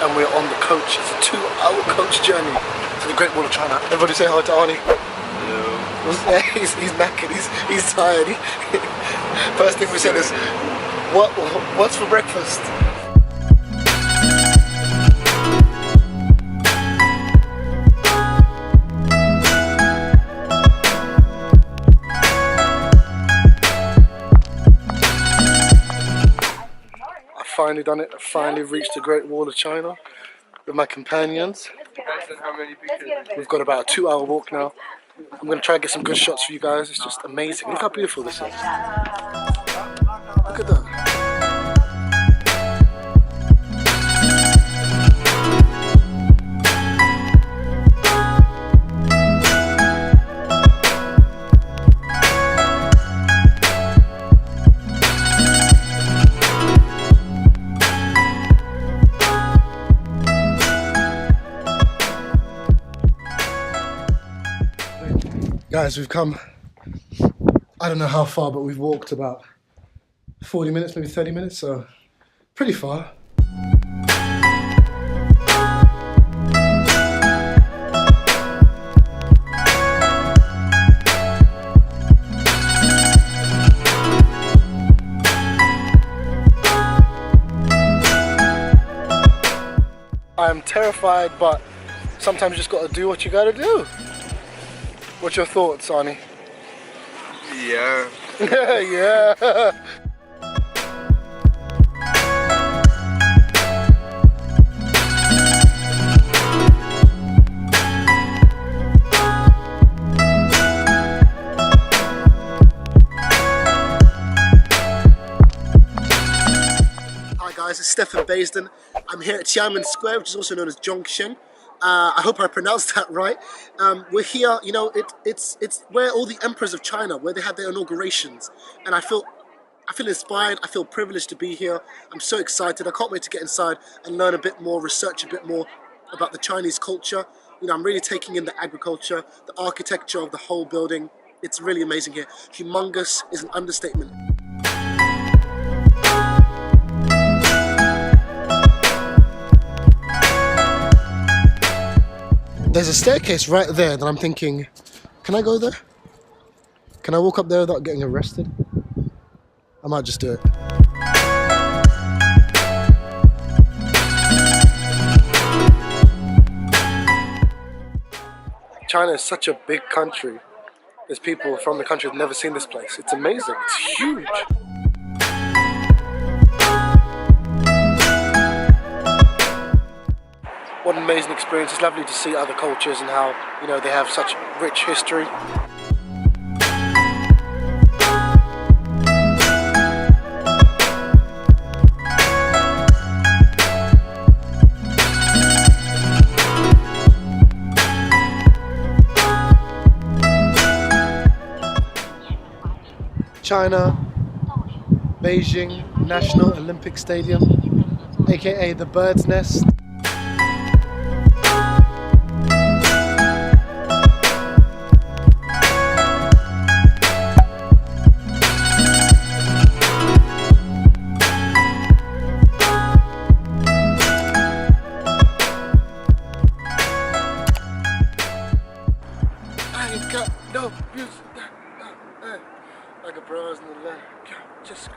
and we're on the coach. It's a 2-hour coach journey to the Great Wall of China. Everybody say hi to Arnie. Hello. He's knackered, he's tired. First thing we said is, what's for breakfast? Finally done it. I finally reached the Great Wall of China with my companions. We've got about a 2-hour walk now. I'm going to try and get some good shots for you guys. It's just amazing. Look how beautiful this is. Look at that. Guys, we've come, I don't know how far, but we've walked about 40 minutes, maybe 30 minutes, so pretty far. I'm terrified, but sometimes you just got to do what you got to do. What's your thoughts, Arnie? Yeah. Yeah. Hi guys, it's Stefan Baisden. I'm here at Tiananmen Square, which is also known as Zhongshan. I hope I pronounced that right. We're here, you know, it's where all the emperors of China, where they had their inaugurations, and I feel inspired. I feel privileged to be here. I'm so excited. I can't wait to get inside and learn a bit more, research a bit more about the Chinese culture. You know, I'm really taking in the agriculture, the architecture of the whole building. It's really amazing here. Humongous is an understatement. There's a staircase right there that I'm thinking, can I go there? Can I walk up there without getting arrested? I might just do it. China is such a big country. There's people from the country who've never seen this place. It's amazing, it's huge. What an amazing experience. It's lovely to see other cultures and how, you know, they have such rich history. China, Beijing National Olympic Stadium, aka the Bird's Nest. No music. Like a bros in the left. Just